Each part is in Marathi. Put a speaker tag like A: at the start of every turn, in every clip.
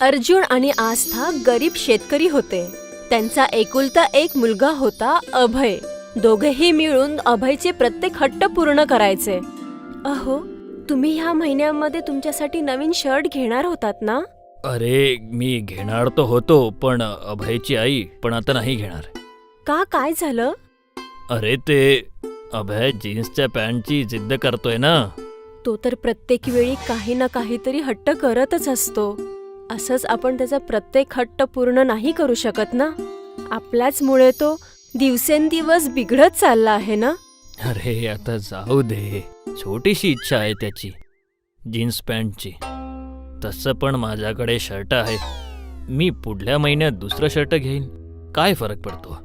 A: अर्जुन आणि आस्था गरीब शेतकरी होते. त्यांचा एकुलता एक मुलगा होता अभय. दोघेही मिळून अभयचे प्रत्येक हट्ट पूर्ण करायचे. अहो, तुम्ही ह्या महिन्यामध्ये तुमच्यासाठी नवीन शर्ट घेणार होतात ना?
B: अरे मी घेणार तो होतो, पण अभयची आई पण आता नाही घेणार.
A: का, काय झालं?
B: अरे ते अभय जीन्सच्या पॅन्टची जिद्द करतोय ना.
A: तो तर प्रत्येक वेळी काही ना काहीतरी हट्ट करतच असतो. असंच आपण त्याचा प्रत्येक हट्ट पूर्ण नाही करू शकत ना. आपल्याच मुळे तो दिवसेंदिवस बिघडत चालला आहे ना.
B: अरे आता जाऊ दे, छोटीशी इच्छा आहे त्याची जीन्स पॅन्टची. तसं पण माझ्याकडे शर्ट आहे. मी पुढल्या महिन्यात दुसरं शर्ट घेईन. काय फरक पडतो?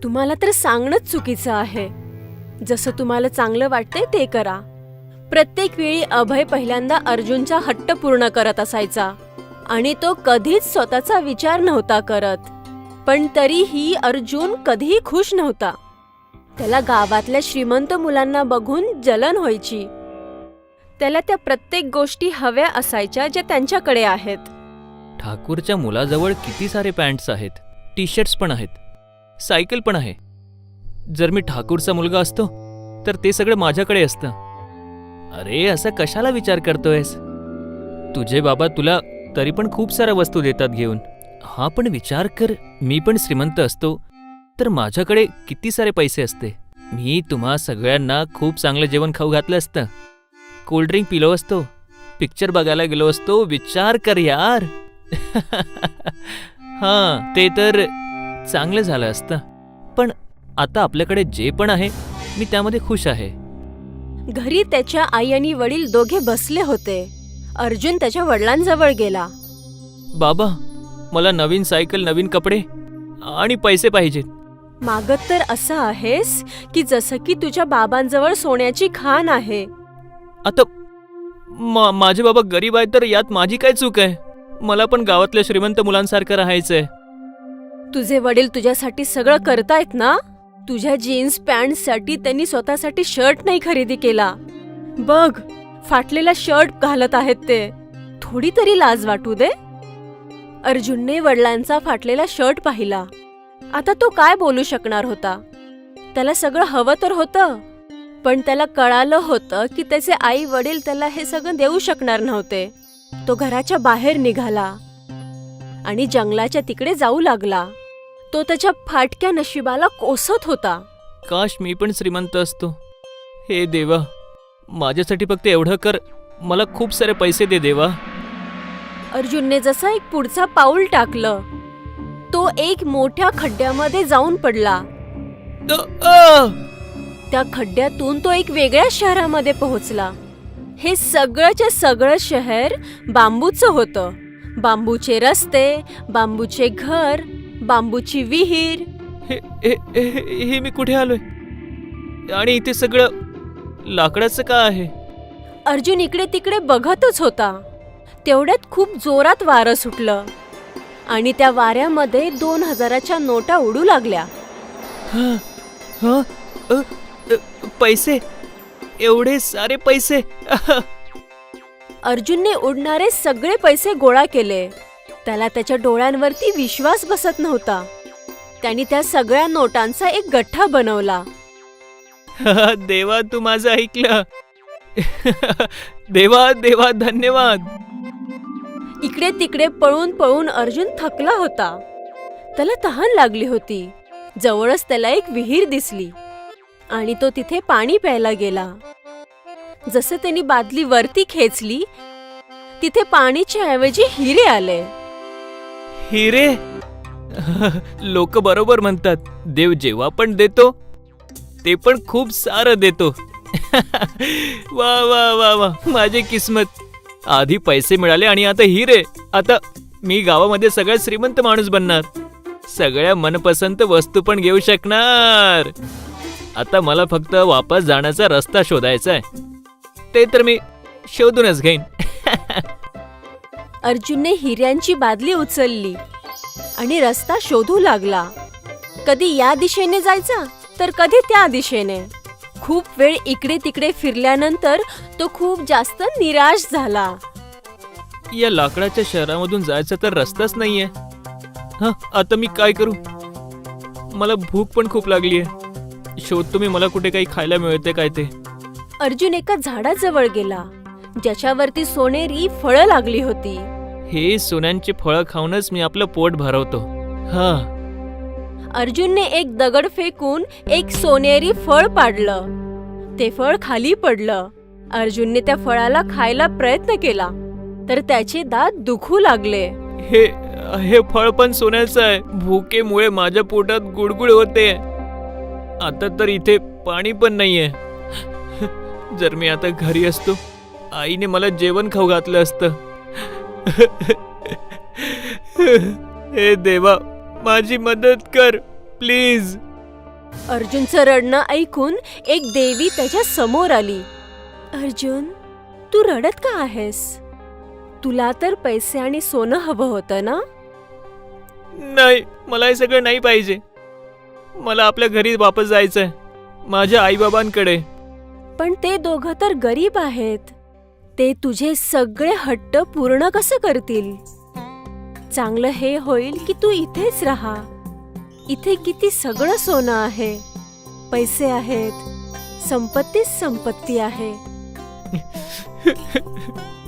A: तुम्हाला तर सांगणंच चुकीचं आहे. जसं तुम्हाला चांगलं वाटतंय ते करा. प्रत्येक वेळी अभय पहिल्यांदा अर्जुनचा हट्ट पूर्ण करत असायचा आणि तो कधीच स्वतःचा विचार नव्हता करत. पण तरीही अर्जुन कधीही खुश नव्हता. त्याला गावातल्या श्रीमंत मुलांना बघून जलन व्हायची. त्याला त्या प्रत्येक गोष्टी हव्या असायच्या ज्या त्यांच्याकडे आहेत.
B: ठाकूरच्या मुलाजवळ किती सारे पॅन्ट्स आहेत, टी शर्ट्स पण आहेत, सायकल पण आहे. जर मी ठाकूरचा मुलगा असतो तर ते सगळं माझ्याकडे असतं. अरे असं कशाला विचार करतोयस? तुझे बाबा तुला तरी पण खूप साऱ्या वस्तू देतात घेऊन. हा पण विचार कर, मी पण श्रीमंत असतो तर माझ्याकडे किती सारे पैसे असते. मी तुम्हा सगळ्यांना खूप चांगलं जेवण खाऊ घातलं असतं, कोल्ड्रिंक पिलो असतो, पिक्चर बघायला गेलो असतो. विचार कर यार. हां, ते तर चांगलं झालं असतं. पण आता आपल्याकडे जे पण आहे मी त्यामध्ये खुश आहे.
A: घरी त्याच्या आई आणि वडील दोघे बसले होते. अर्जुन त्याच्या वडिलांजवळ गेला.
B: बाबा, मला नवीन सायकल, नवीन कपडे आणि पैसे पाहिजेत.
A: मागत तर असं आहेस की जसं की तुझ्या बाबांजवळ सोन्याची खाण आहे.
B: आता माझे बाबा गरीब आहेत तर यात माझी काय चूक आहे? मला पण गावातल्या श्रीमंत मुलांसारखं राहायचंय.
A: तुझे वडील तुझ्यासाठी सगळं करतायत ना. तुझ्या जीन्स पॅन्टसाठी त्यांनी स्वतःसाठी शर्ट नाही खरेदी केला. बघ, फाटलेला शर्ट घालत आहेत ते. थोडी तरी लाज वाटू दे. अर्जुनने वडिलांचा फाटलेला शर्ट पाहिला. आता तो काय बोलू शकणार होता? त्याला सगळं हवं तर होतं, पण त्याला कळालं होतं की त्याचे आई वडील त्याला हे सगळं देऊ शकणार नव्हते. तो घराच्या बाहेर निघाला आणि जंगलाच्या तिकडे जाऊ लागला. तो त्याच्या फाटक्या नशिबाला कोसत होता.
B: काश मी पण श्रीमंत असतो. हे देवा, माझ्यासाठी फक्त एवढं कर. मला खूप सारे पैसे दे देवा.
A: अर्जुनने जसं एक पुढचा पाऊल टाकलं, तो एक मोठ्या खड्ड्यामध्ये जाऊन पडला. त्या खड्ड्यातून तो एक वेगळ्या शहरामध्ये पोहोचला. हे सगळंचे सगळं शहर बांबूचं होतं. बांबूचे रस्ते, बांबूचे घर, बांबूची विहीर.
B: हे मी कुठे आलोय? आणि इथे सगळं लाकडाचं का आहे?
A: अर्जुन इकडे तिकडे बघतच होता. तेवढ्यात खूप जोरात वारं सुटलं आणि त्या वाऱ्यामध्ये 2000च्या नोटा उडू लागल्या.
B: पैसे, एवढे सारे पैसे.
A: अर्जुनने उडणारे सगळे पैसे गोळा केले. त्याला त्याच्या डोळ्यांवरती विश्वास बसत नव्हता. त्याने त्या सगळ्या नोटांचा एक गठ्ठा बनवला.
B: देवा, तू माझं ऐकलं. देवा देवा, धन्यवाद.
A: इकडे तिकडे पळून पळून अर्जुन थकला होता. त्याला तहान लागली होती. जवळच त्याला एक विहीर दिसली आणि तो तिथे पाणी प्यायला गेला. जसं त्यांनी बादली वरती खेचली, तिथे पाणीच्या ऐवजी हिरे आले.
B: हिरे? लोक बरोबर म्हणतात, देव जेव्हा पण देतो ते पण खूप सारं देतो. वा वा वा वा, माझी किस्मत. आधी पैसे मिळाले आणि आता हिरे. आता मी गावामध्ये सगळ्यात श्रीमंत माणूस बनणार. सगळ्या मनपसंत वस्तू पण घेऊ शकणार. आता मला फक्त वापस जाण्याचा रस्ता शोधायचा आहे. ते तर मी शोधूनच घेईन.
A: अर्जुनने हिऱ्यांची बादली उचलली आणि रस्ता शोधू लागला. कधी या दिशेने जायचा तर कधी त्या दिशेने. खूप वेळ इकडे तिकडे फिरल्यानंतर तो खूप जास्त निराश झाला.
B: या लाकडाच्या शहरामधून जायचा तर रस्ताच नाहीये. आता मी काय करू? मला भूक पण खूप लागली आहे. शोधतो मी मला कुठे काही खायला मिळते काय ते.
A: अर्जुन एका झाडाजवळ गेला ज्याच्यावरती सोनेरी फळं लागली होती.
B: हे सोन्यांची फळं खाऊनच मी आपलं पोट भरवतो.
A: अर्जुनने एक दगड फेकून एक सोनेरी फळ पाडलं. ते फळ खाली पडलं. अर्जुनने त्या फळाला खायला प्रयत्न केला तर त्याचे दात दुखू लागले.
B: हे फळ पण सोन्याचं आहे. भुकेमुळे माझ्या पोटात गुडगुड होते. आता तर इथे पाणी पण नाहीये. जर मी आता घरी असतो, आईने मला जेवण खाऊ घातलं असतं. हे देवा, माझी मदत कर प्लीज.
A: अर्जुनचं रडणं ऐकून एक देवी त्याच्या समोर आली. अर्जुन, तू रडत का आहेस? तुला तर पैसे आणि सोनं हवं होतं ना?
B: नाही, मला हे सगळं नाही पाहिजे. मला आपल्या घरी वापस जायचंय, माझ्या आईबाबांकडे.
A: पण ते दोघं तर गरीब आहेत. ते तुझे सगळे हट्ट पूर्ण कसं करतील? चांगलं हे होईल की तू इथेच राहा. इथे किती सगळं सोनं आहे, पैसे आहेत, संपत्तीच संपत्ती आहे.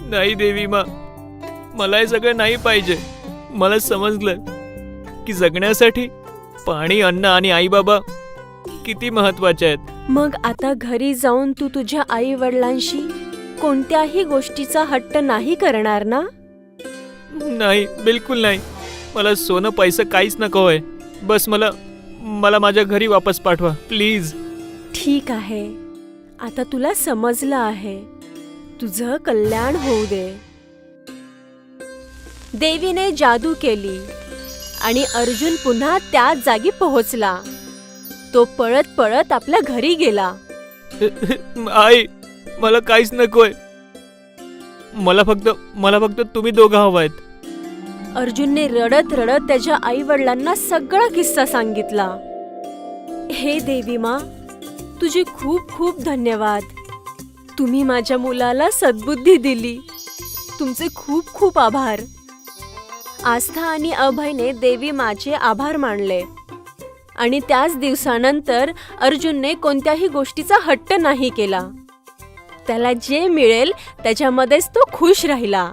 B: नाही देवी मा, मला हे सगळं नाही पाहिजे. मला समजलं की जगण्यासाठी पाणी, अन्न आणि आई बाबा किती महत्वाचे आहेत.
A: मग आता घरी जाऊन तू तुझ्या आई वडिलांशी कोणत्याही गोष्टीचा हट्ट नाही करणार ना?
B: नाही, बिलकुल नाही. मला सोनं पैसा काहीच नको आहे. बस मला माझ्या घरी वापस पाठवा प्लीज.
A: ठीक आहे, आता तुला समजलं आहे. तुझं कल्याण होऊ दे. देवीने जादू केली आणि अर्जुन पुन्हा त्याच जागी पोहोचला. तो पळत पळत आपल्या घरी गेला.
B: आई, मला काहीच नकोय. मला फक्त तुम्ही दोघं हवायत.
A: अर्जुनने रडत रडत त्याच्या आई वडिलांना सगळा किस्सा सांगितला. हे देवी मा, तुझे खूप खूप धन्यवाद. तुम्ही माझ्या मुलाला सद्बुद्धी दिली. तुमचे खूप खूप आभार. आस्था आणि अभयने देवी माचे आभार मानले आणि त्याच दिवसानंतर अर्जुनने कोणत्याही गोष्टीचा हट्ट नाही केला. त्याला जे मिळेल त्याच्यामध्येच तो खुश राहिला.